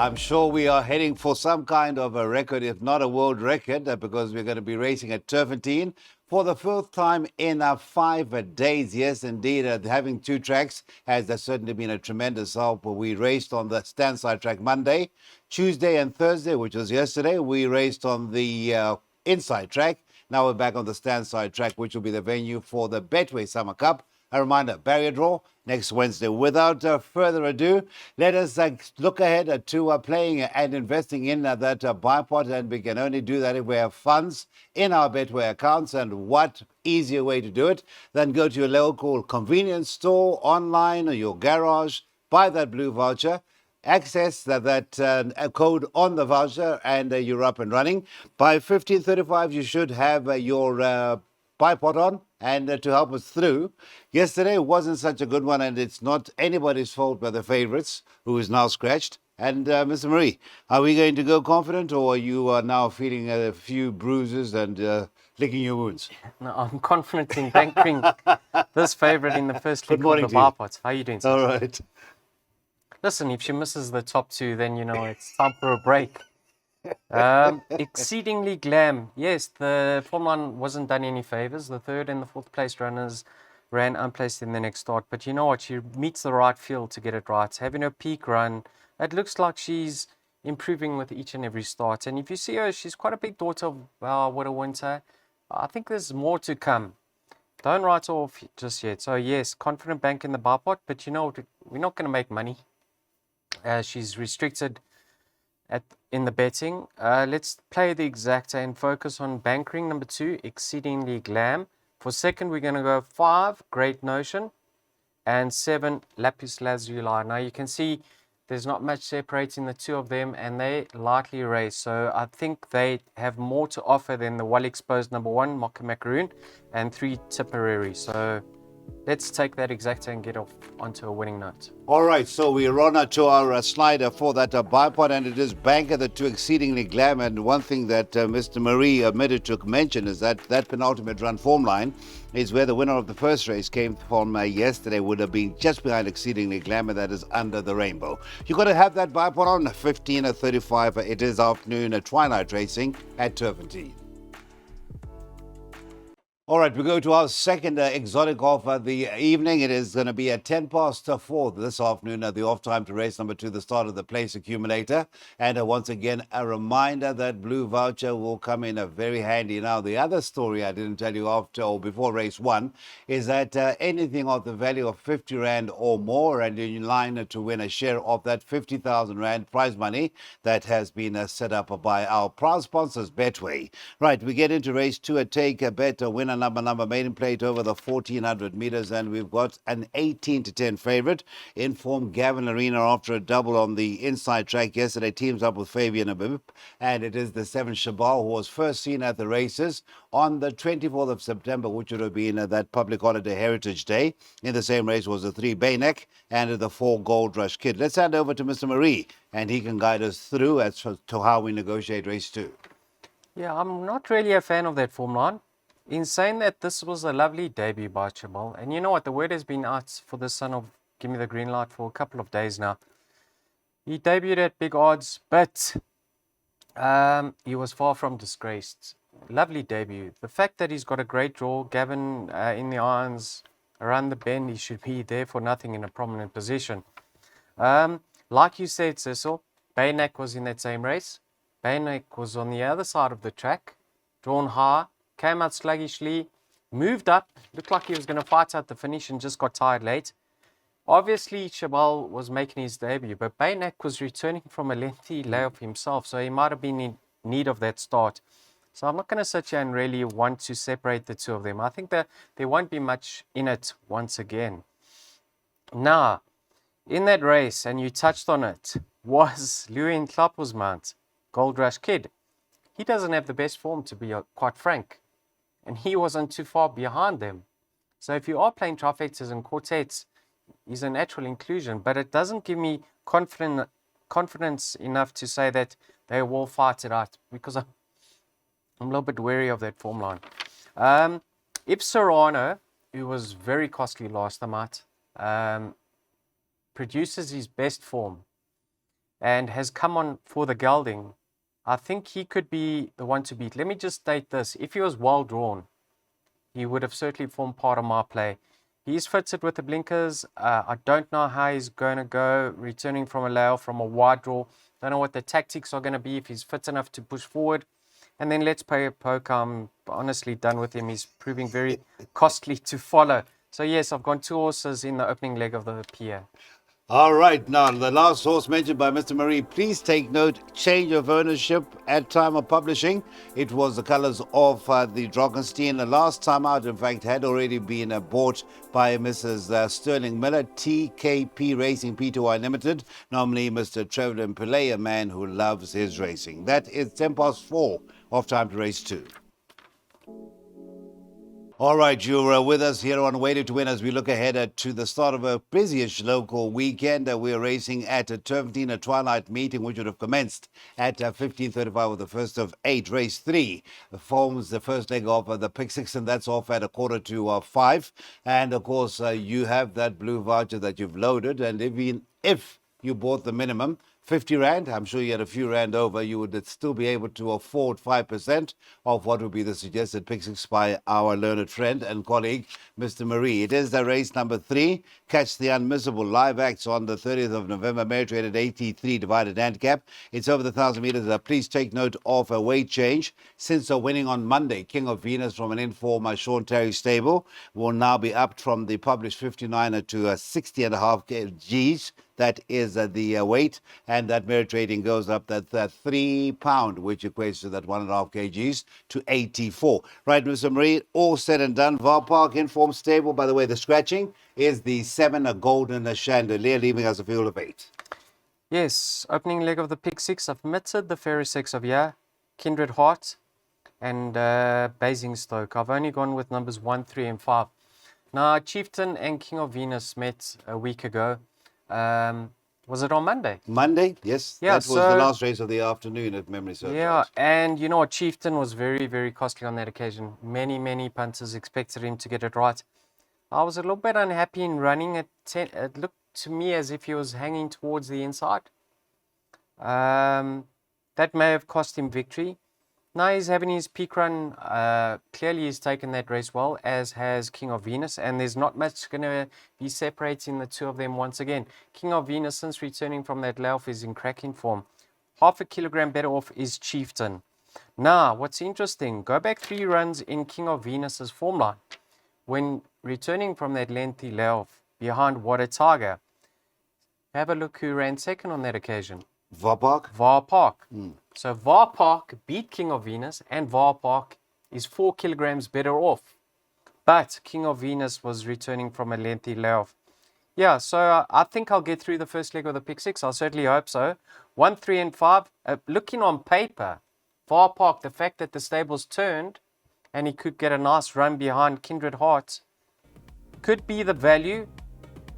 I'm sure we are heading for some kind of a record, if not a world record, because we're going to be racing at Turffontein for the fourth time in 5 days. Yes, indeed, having two tracks has certainly been a tremendous help. We raced on the standside track Monday, Tuesday and Thursday, which was yesterday. We raced on the inside track. Now we're back on the standside track, which will be the venue for the Betway Summer Cup. A reminder, barrier draw next Wednesday. Without further ado, let us look ahead to playing and investing in that buy pot, and we can only do that if we have funds in our Betway accounts. And what easier way to do it than go to your local convenience store, online, or your garage, buy that blue voucher, access that code on the voucher, and you're up and running. By 15:35, you should have your bipod on and to help us through. Yesterday wasn't such a good one, and it's not anybody's fault but the favourites, who is now scratched. And Mr. Marie, are we going to go confident, or are you now feeling a few bruises and licking your wounds? No, I'm confident in banking this favourite in the first leg of the bar pots. How are you doing, sir? All right. Listen, if she misses the top two, then you know it's time for a break. Exceedingly glam. Yes, the Form 1 wasn't done any favours. The third and the fourth place runners ran unplaced in the next start. But you know what? She meets the right field to get it right. Having her peak run, it looks like she's improving with each and every start. And if you see her, she's quite a big daughter of Widow Winter. I think there's more to come. Don't write off just yet. So yes, confident bank in the bar pot, but you know, we're not going to make money. She's restricted in the betting. Let's play the exacta and focus on bankering number 2, Exceedingly Glam. For second, we're going to go 5, Great Notion, and 7, Lapis Lazuli. Now you can see there's not much separating the two of them, and they lightly race. So I think they have more to offer than the well-exposed number 1, Mocha Macaroon, and 3, Tipperary. So let's take that exacta and get off onto a winning note. All right, so we run to our slider for that bipod, and it is banker the 2, Exceedingly Glam. And one thing that Mr. Marie omitted to mention is that penultimate run form line is where the winner of the first race came from yesterday, would have been just behind Exceedingly Glam, and that is Under the Rainbow. You've got to have that bipod on 15:35. It is afternoon twilight racing at Turffontein. All right, we go to our second exotic of the evening. It is going to be at 4:10 this afternoon, the off time to race number 2, the start of the place accumulator. And once again, a reminder that blue voucher will come in very handy. Now, the other story I didn't tell you after or before race 1 is that anything of the value of 50 Rand or more, and you're in line to win a share of that 50,000 Rand prize money that has been set up by our proud sponsors, Betway. Right, we get into race 2 at Take a Bet, a winner number maiden plate over the 1400 meters, and we've got an 18-10 favorite in form, Gavin Arena, after a double on the inside track yesterday. Teams up with Fabian Abib, and it is the 7 Shabal, who was first seen at the races on the 24th of September, which would have been that public holiday Heritage Day. In the same race was the 3 Baynek and the 4 Gold Rush Kid. Let's hand over to Mr. Marie, and he can guide us through as to how we negotiate race 2. Yeah, I'm not really a fan of that form line. In saying that, this was a lovely debut by Chabal. And you know what? The word has been out for the son of Give Me the Green Light for a couple of days now. He debuted at big odds, but he was far from disgraced. Lovely debut. The fact that he's got a great draw, Gavin in the irons, around the bend, he should be there for nothing in a prominent position. Like you said, Cecil, Baynek was in that same race. Baynek was on the other side of the track, drawn high, came out sluggishly, moved up, looked like he was going to fight out the finish and just got tired late. Obviously, Chabal was making his debut, but Baynek was returning from a lengthy layoff himself, so he might have been in need of that start. So I'm not going to sit here and really want to separate the two of them. I think that there won't be much in it once again. Now, in that race, and you touched on it, was Lewin Klappel's mount, Gold Rush Kid. He doesn't have the best form, to be quite frank. And he wasn't too far behind them. So if you are playing trifectas and quartets, he's a natural inclusion, but it doesn't give me confidence enough to say that they will fight it out, because I'm a little bit wary of that form line. If Serrano, who was very costly last time out, produces his best form, and has come on for the gelding, I think he could be the one to beat. Let me just state this. If he was well drawn, he would have certainly formed part of my play. He's fitted with the blinkers. I don't know how he's going to go, returning from a layoff, from a wide draw. Don't know what the tactics are going to be, if he's fit enough to push forward. And then Let's Pay a Poke. I'm honestly done with him. He's proving very costly to follow. So yes, I've gone 2 horses in the opening leg of the PA. All right, now the last horse mentioned by Mr. Marie, please take note, change of ownership at time of publishing. It was the colors of the Dragonstein. The last time out, in fact, had already been bought by Mrs. Sterling Miller, TKP Racing Pty Limited, normally Mr. Trevor Pillay, a man who loves his racing. That is 10 past 4 of Time to Race 2. All right, you're with us here on Waiting to Win as we look ahead to the start of a busyish local weekend. We're racing at turffontein, a twilight meeting which would have commenced at 15:35 with the first of 8. Race 3 forms the first leg of the Pick 6, and that's off at 4:45. And of course, you have that blue voucher that you've loaded, and even if you bought the minimum, 50 Rand, I'm sure you had a few Rand over, you would still be able to afford 5% of what would be the suggested pick 6 by our learned friend and colleague, Mr. Marie. It is the race number 3. Catch the Unmissable live acts on the 30th of November, merit rated 83, divided handicap. It's over the 1,000 meters. Please take note of a weight change. Since winning on Monday, King of Venus from an inform Sean Terry stable will now be upped from the published 59 to 60.5 kgs. That is the weight, and that merit rating goes up that £3, which equates to that 1.5 kgs to 84. Right, Mr. Marie, all said and done. Var Park Inform stable. By the way, the scratching is the 7 golden chandelier, leaving us a field of 8. Yes, opening leg of the Pick 6. I've omitted the fairest 6 of year, Kindred Heart and Basingstoke. I've only gone with numbers 1, 3, and 5. Now, Chieftain and King of Venus met a week ago. Was it on Monday? Monday, yes. Yeah, that was the last race of the afternoon, if memory serves yeah, right. and you know what? Chieftain was very, very costly on that occasion. Many punters expected him to get it right. I was a little bit unhappy in running at 10. It looked to me as if he was hanging towards the inside. That may have cost him victory. Now he's having his peak run. Clearly he's taken that race well, as has King of Venus, and there's not much going to be separating the two of them once again. King of Venus, since returning from that layoff, is in cracking form. Half a kilogram better off is Chieftain. Now, what's interesting, go back 3 runs in King of Venus's form line. When returning from that lengthy layoff behind What a Tiger, have a look who ran second on that occasion. Var Park? Var Park. So Var Park beat King of Venus, and Var Park is 4 kilograms better off. But King of Venus was returning from a lengthy layoff. Yeah, so I think I'll get through the first leg of the Pick 6. I certainly hope so. 1, 3, and 5. Looking on paper, Var Park, the fact that the stable's turned and he could get a nice run behind Kindred Heart, could be the value,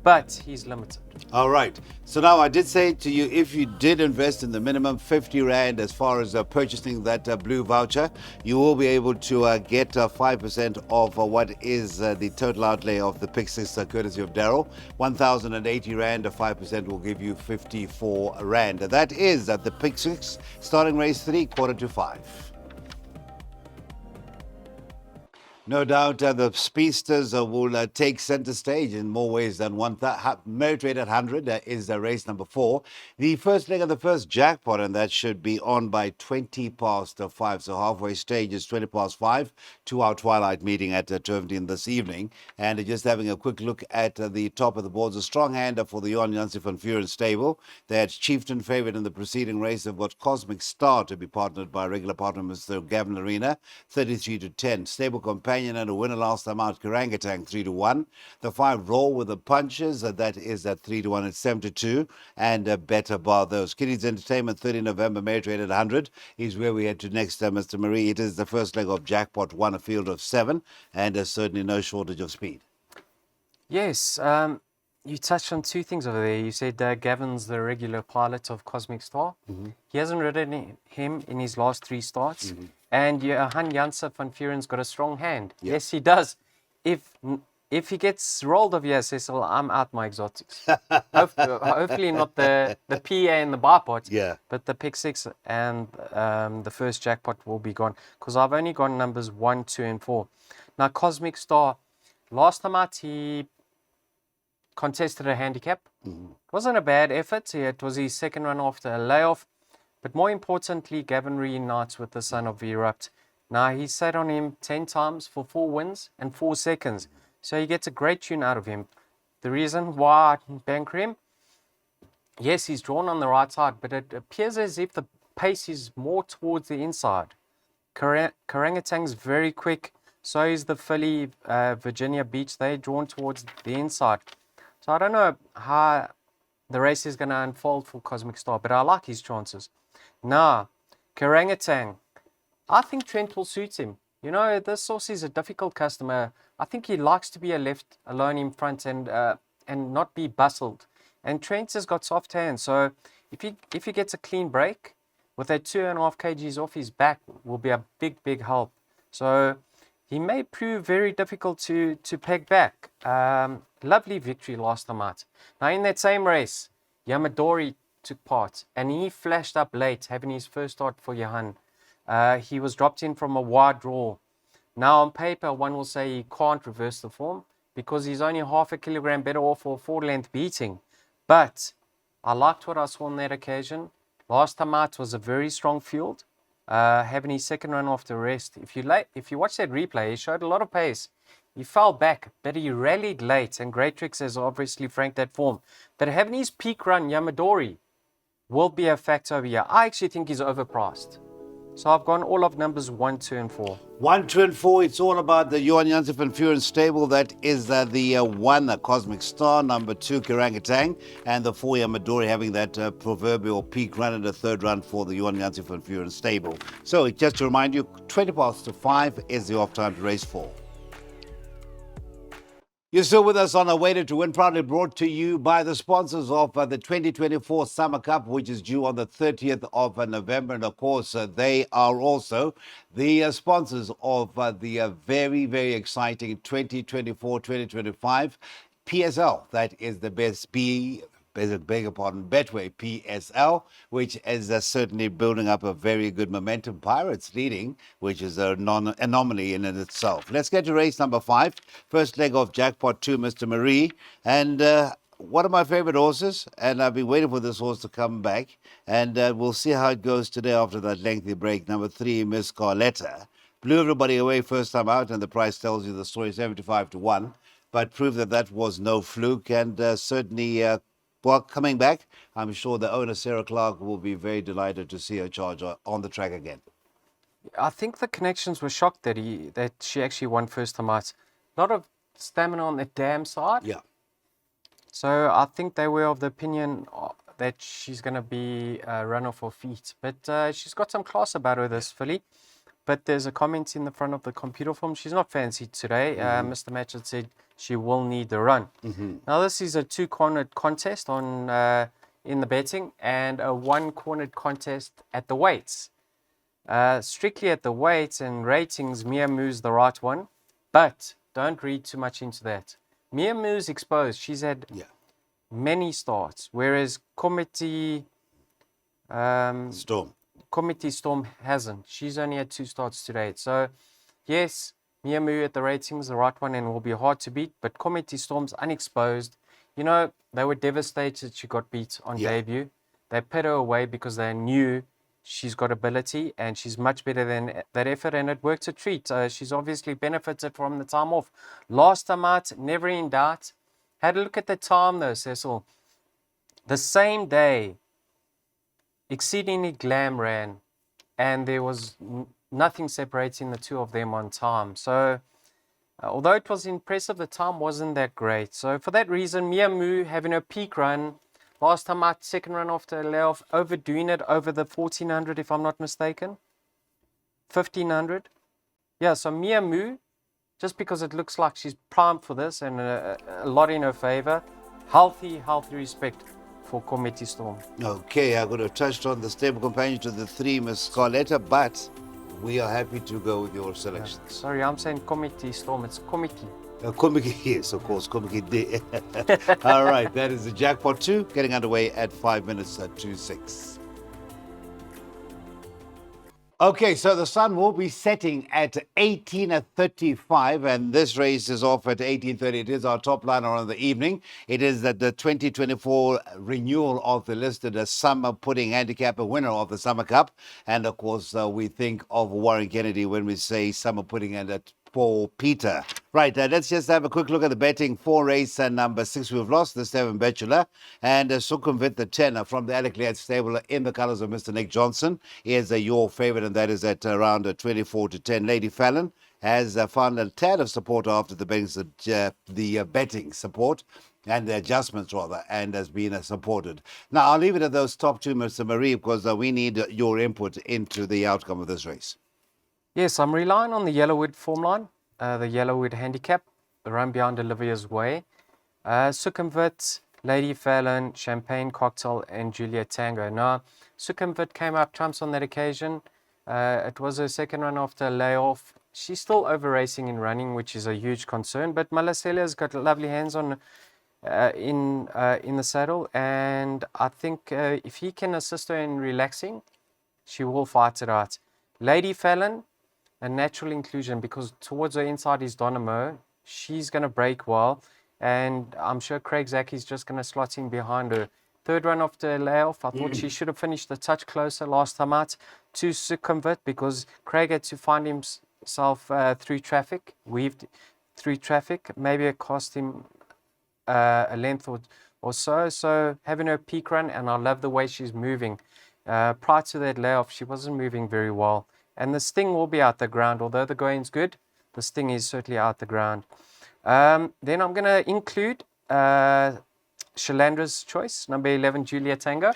but he's limited. All right. So now I did say to you, if you did invest in the minimum 50 Rand as far as purchasing that blue voucher, you will be able to get 5% of what is the total outlay of the Pick 6 courtesy of Daryl. 1,080 Rand, 5% will give you 54 Rand. That is at the Pick 6, starting race 3, 4:45. No doubt the speedsters will take center stage in more ways than one. Merit rated 100 is race number 4. The first leg of the first jackpot, and that should be on by 20 past 5. So halfway stage is 20 past 5 to our twilight meeting at turffontein this evening. And just having a quick look at the top of the boards, a strong hand for the Johan Janssen van Vuren stable. They had Chieftain favourite in the preceding race. They've got Cosmic Star to be partnered by regular partner Mr. Gavin Arena, 33-10. Stable companion and a winner last time out, Karangatang, 3-1. The 5 Roll with the Punches, that is at 3-1 at 7-2. And Better Bar those. Kiddies Entertainment, 30 November, merit rated 100 is where we head to next, Mr. Marie. It is the first leg of Jackpot 1, a field of 7, and certainly no shortage of speed. Yes, you touched on 2 things over there. You said Gavin's the regular pilot of Cosmic Star. He hasn't ridden him in his last 3 starts. And Johan Janssen van Vuren's got a strong hand. Yes, he does. If if he gets rolled of here, Cecil, I'm out my exotics. Hopefully not the PA and the bipod, Yeah. but the pick six and the first jackpot will be gone because I've only got numbers 1, 2, and 4. Now, Cosmic Star, last time out he contested a handicap. It wasn't a bad effort. It was his second run after a layoff. But more importantly, Gavin reunites with the son of Erupt. Now, he sat on him 10 times for 4 wins and 4 seconds. So he gets a great tune out of him. The reason why I bank him, yes, he's drawn on the right side, but it appears as if the pace is more towards the inside. Karangutang's very quick. So is the filly Virginia Beach. They're drawn towards the inside. So I don't know how the race is going to unfold for Cosmic Star, but I like his chances. Now, Karangutang, I think Trent will suit him. You know, this horse is a difficult customer. I think he likes to be left alone in front and not be bustled. And Trent has got soft hands, so if he gets a clean break with that 2.5 kgs off his back, will be a big help. So he may prove very difficult to peg back. Lovely victory last time out. Now in that same race, Yamadori took part and he flashed up late, having his first start for Johan. He was dropped in from a wide draw. Now on paper, one will say he can't reverse the form because he's only half a kilogram better off for a 4-length beating. But I liked what I saw on that occasion. Last time out was a very strong field, having his second run after rest. If you watch that replay, he showed a lot of pace. He fell back, but he rallied late, and Great Tricks has obviously franked that form. But having his peak run, Yamadori, will be a factor over here. I actually think he's overpriced. So I've gone all of numbers 1, 2, and 4. 1, 2, and 4. It's all about the Johan Janssen van Vuren stable. That is the 1, Cosmic Star. Number 2, Karangutang. And the 4, Yamadori, having that proverbial peak run and the third run for the Johan Janssen van Vuren stable. So just to remind you, 5:20 is the off time to race 4. You're still with us on our Waited to Win, proudly brought to you by the sponsors of the 2024 Summer Cup, which is due on the 30th of November. And of course, they are also the sponsors of the very exciting 2024-2025 PSL. That is the Betway PSL, which is certainly building up a very good momentum. Pirates leading, which is an anomaly in itself. Let's get to race number 5. First leg of Jackpot 2, Mr. Marie. And one of my favorite horses, and I've been waiting for this horse to come back. And we'll see how it goes today after that lengthy break. Number 3, Miss Carletta. Blew everybody away first time out, and the price tells you the story, 75-1. But proved that was no fluke, and certainly... well, coming back, I'm sure the owner, Sarah Clark, will be very delighted to see her charge on the track again. I think the connections were shocked that she actually won first time out. A lot of stamina on the dam side. Yeah. So I think they were of the opinion that she's going to be a runner for feet. But she's got some class about her, this filly. But there's a comment in the front of the computer form. She's not fancied today. Mr. Matchett said she will need the run. Now, this is a 2-cornered contest on in the betting and a 1-cornered contest at the weights. Strictly at the weights and ratings, Mia Moo's the right one. But don't read too much into that. Mia Moo's exposed. She's had many starts, whereas Committee Storm hasn't. She's only had 2 starts to date. So, yes, Mia Moo at the ratings, the right one, and will be hard to beat. But Committee Storm's unexposed. You know, they were devastated she got beat on debut. They put her away because they knew she's got ability and she's much better than that effort, and it worked a treat. She's obviously benefited from the time off. Last time out, never in doubt. Had a look at the time though, Cecil. The same day, Exceedingly Glam ran, and there was nothing separating the two of them on time. So, although it was impressive, the time wasn't that great. So, for that reason, Mia Moo having her peak run, last time out, second run after a layoff, overdoing it over the 1400, if I'm not mistaken. 1500. Yeah, so Mia Moo, just because it looks like she's primed for this and a lot in her favor, healthy respect for Committee Storm. Okay, I could have touched on the stable companion to the 3, Miss Carletta, but we are happy to go with your selections. Sorry, I'm saying Committee Storm. It's Committee. Komiki, yes, of course, Komiki D. All right, that is the jackpot 2 getting underway at 5 minutes to 6. Okay, so the sun will be setting at 18:35, and this race is off at 18:30. It is our top liner on the evening. It is that the 2024 renewal of the listed Summer Pudding Handicap, a winner of the Summer Cup. And of course, we think of Warren Kennedy when we say Summer Pudding and Paul Peter. Right, let's just have a quick look at the betting for race number 6. We've lost the 7 Bachelor, and Sukhumvit the 10 from the Alec stable in the colours of Mr. Nick Johnson is your favourite, and that is at around 24 to 10. Lady Fallon has found a tad of support after the betting support and the adjustments rather, and has been supported. Now, I'll leave it at those top 2, Mr. Marie, because we need your input into the outcome of this race. Yes, I'm relying on the Yellowwood form line, the Yellowwood handicap, the run behind Olivia's Way. Sukhumvit, Lady Fallon, Champagne Cocktail, and Juliet Tango. Now, Sukhumvit came up trumps on that occasion. It was her second run after a layoff. She's still over racing in running, which is a huge concern, but Malaselia's got lovely hands on in the saddle, and I think if he can assist her in relaxing, she will fight it out. Lady Fallon, a natural inclusion, because towards her inside is Dynamo. She's going to break well, and I'm sure Craig Zaki's just going to slot in behind her. Third run after layoff, I thought she should have finished a touch closer last time out to Sukhumvit, because Craig had to find himself through traffic, weaved through traffic. Maybe it cost him a length or so. So having her peak run, and I love the way she's moving. Prior to that layoff, she wasn't moving very well. And the Sting will be out the ground. Although the going's good, the Sting is certainly out the ground. Then I'm going to include Shalandra's choice, number 11, Julia Tango.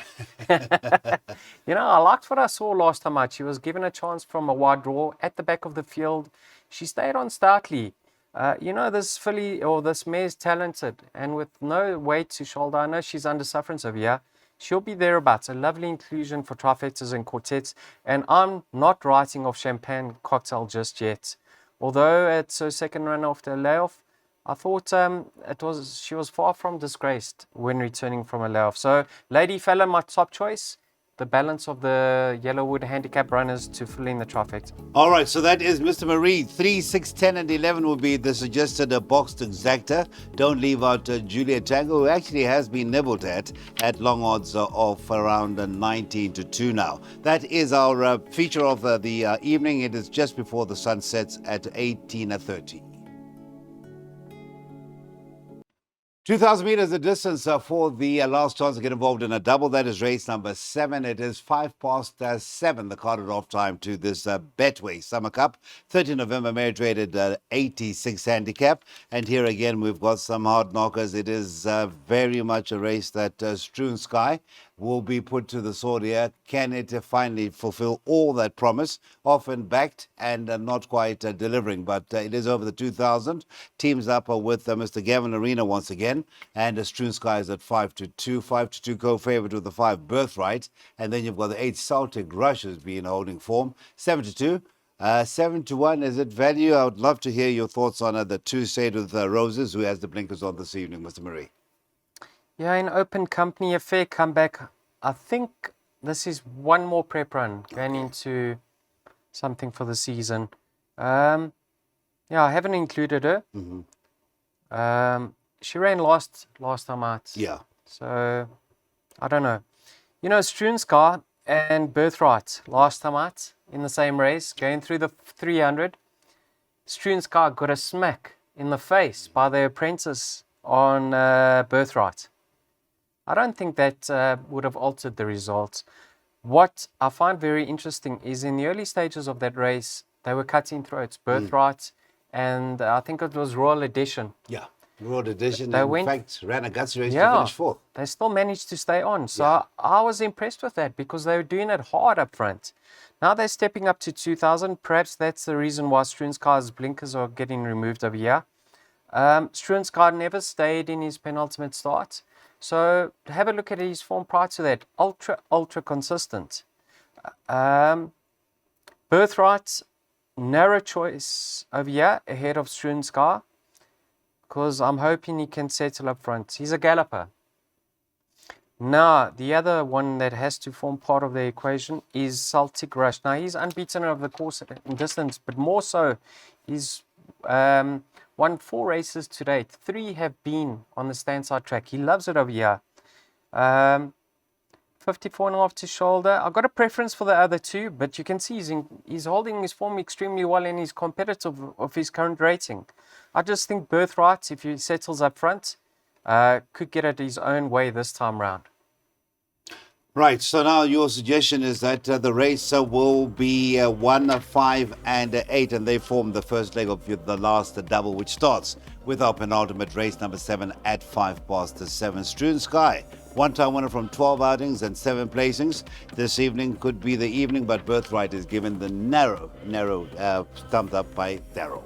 I liked what I saw last time out. She was given a chance from a wide draw at the back of the field. She stayed on stoutly. This filly or this mare's talented, and with no weight to shoulder, I know she's under sufferance over here. She'll be thereabouts. A lovely inclusion for trifectas and quartets. And I'm not writing off Champagne Cocktail just yet. Although it's her second run after a layoff, I thought she was far from disgraced when returning from a layoff. So Lady Fallon, my top choice. The balance of the Yellowwood handicap runners to fill in the trifecta. All right, so that is Mr. Marie. 3, 6, 10, and 11 will be the suggested boxed exacta. Don't leave out Julia Tango, who actually has been nibbled at long odds of around 19 to 2 now. That is our feature of the evening. It is just before the sun sets at 18:30. 2,000 meters the distance for the last chance to get involved in a double. That is race number 7. It is 7:05, the carded off time to this Betway Summer Cup. 13 November, marriage rated 86 handicap. And here again, we've got some hard knockers. It is very much a race that Strewn Sky will be put to the sword here. Can it finally fulfill all that promise? Often backed and not quite delivering, but it is over the 2,000. Teams up with Mr. Gavin Arena once again, and Strewn Sky is at 5 to 2. 5 to 2 co-favourite with the 5 Birthright, and then you've got the 8 Celtic Rush has been holding form. 7 to 2. 7 to 1, is it value? I would love to hear your thoughts on the 2 Shade with Roses, who has the blinkers on this evening, Mr. Marie. Yeah, in open company, a fair comeback. I think this is one more prep run going into something for the season. I haven't included her. She ran last time out. Yeah. So, I don't know. Strewn Sky and Birthright last time out in the same race, going through the 300. Strewn Sky got a smack in the face by the apprentice on Birthright. I don't think that would have altered the results. What I find very interesting is in the early stages of that race, they were cutting throats, Birthright, and I think it was Royal Edition. Yeah, Royal Edition, in fact, ran a guts race to finish 4th. They still managed to stay on. So I was impressed with that because they were doing it hard up front. Now they're stepping up to 2,000. Perhaps that's the reason why Strewn Sky's blinkers are getting removed over here. Strewn Sky never stayed in his penultimate start. So have a look at his form prior to that. Ultra consistent. Birthright, narrow choice over here ahead of Strewn Sky. because I'm hoping he can settle up front. He's a galloper. Now, the other one that has to form part of the equation is Celtic Rush. Now, he's unbeaten over the course in distance, but more so, he's won 4 races to date. 3 have been on the standside track. He loves it over here. 54.5 to shoulder. I've got a preference for the other 2, but you can see he's holding his form extremely well and he's competitive of his current rating. I just think Birthright, if he settles up front, could get it his own way this time round. Right, so now your suggestion is that the race will be 1, 5, and 8, and they form the first leg of the last double, which starts with our penultimate race, number 7, at 7:05. Strewn Sky, one-time winner from 12 outings and 7 placings. This evening could be the evening, but Birthright is given the narrow thumbs up by Darryl.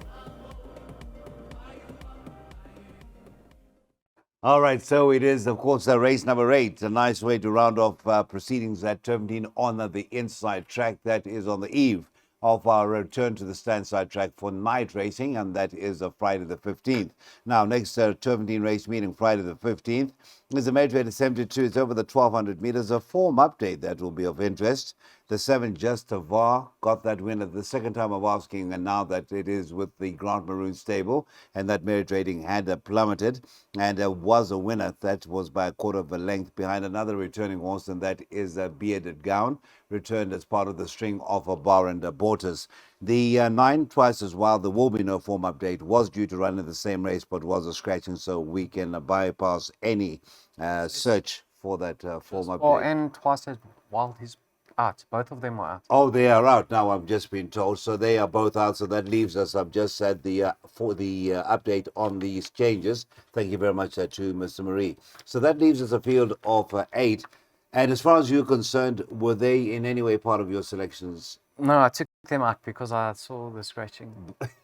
All right, so it is, of course, race number 8. A nice way to round off proceedings at Turffontein on the inside track. That is on the eve of our return to the standside track for night racing, and that is Friday the 15th. Now, next Turffontein race meeting, Friday the 15th, is the Medway 72. It's over the 1,200 meters. A form update that will be of interest. The 7, Just Var, got that win at the second time of asking, and now that it is with the Grant Maroon stable, and that merit rating had plummeted, and was a winner. That was by a quarter of a length behind another returning horse, and that is a Bearded Gown, returned as part of the string of a bar and Borters. The 9, Twice as Wild, there will be no form update, was due to run in the same race, but was a scratching, so we can bypass any search for that form update. Oh, and Twice as Wild, he's out. Both of them are out. Oh, they are out now, I've just been told. So they are both out. So that leaves us, I've just said, for the update on these changes. Thank you very much to Mr. Marie. So that leaves us a field of 8. And as far as you're concerned, were they in any way part of your selections? No, I took them out because I saw the scratching.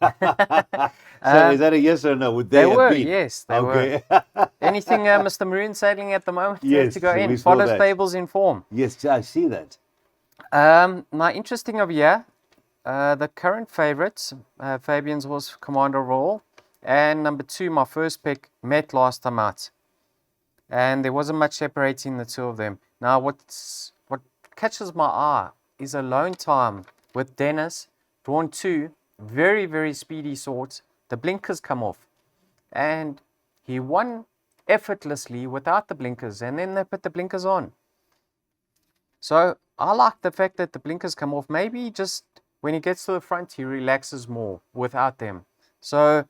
So is that a yes or no? Would they have were, been? yes, they Okay. were. Anything Mr. Maroon sailing at the moment Yes, to go we in. saw Follow that. stables in form. Yes, I see that. Now, interesting over here, the current favourites, Fabian's horse, Commander Royal, and number 2, my first pick, met last time out. And there wasn't much separating the 2 of them. Now, what catches my eye is a lone time with Dennis, drawn 2, very, very speedy sorts. The blinkers come off. And he won effortlessly without the blinkers, and then they put the blinkers on. So I like the fact that the blinkers come off. Maybe just when he gets to the front, he relaxes more without them. So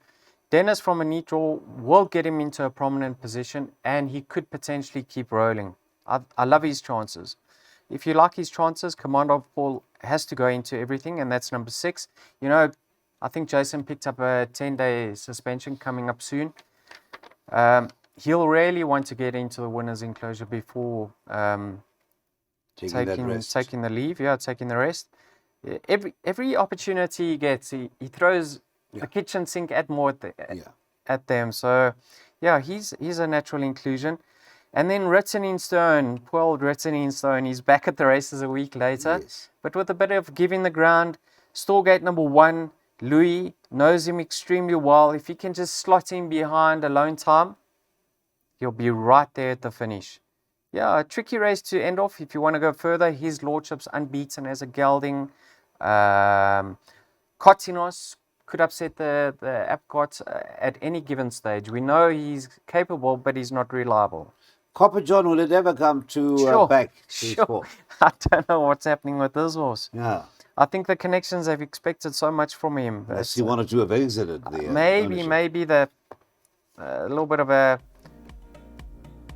Dennis from a neat draw will get him into a prominent position, and he could potentially keep rolling. I love his chances. If you like his chances, Commander of Paul has to go into everything, and that's number 6. You know, I think Jason picked up a 10-day suspension coming up soon. He'll really want to get into the winner's enclosure before taking the leave, taking the rest. Every opportunity he gets, he throws the kitchen sink at them. So, he's a natural inclusion. And then Written in Stone, poor old Written in Stone, he's back at the races a week later. Yes. But with a bit of giving the ground, Storgate number 1, Louis knows him extremely well. If he can just slot in behind a lone time, he'll be right there at the finish. Yeah, a tricky race to end off. If you want to go further, his lordship's unbeaten as a gelding. Kotinos could upset the Epcot at any given stage. We know he's capable, but he's not reliable. Copper John, will it ever come to back to his form? I don't know what's happening with this horse. Yeah. I think the connections have expected so much from him. I see 1 or 2 have exited the maybe the a little bit of a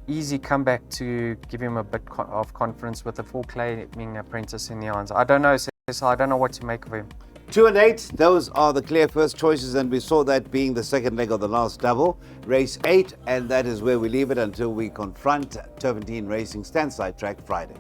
easy comeback to give him a bit of confidence with the full claiming apprentice in the irons. I don't know, so I don't know what to make of him. 2 and 8, those are the clear first choices, and we saw that being the second leg of the last double, race 8, and that is where we leave it until we confront Turffontein Racing Standside Track Friday.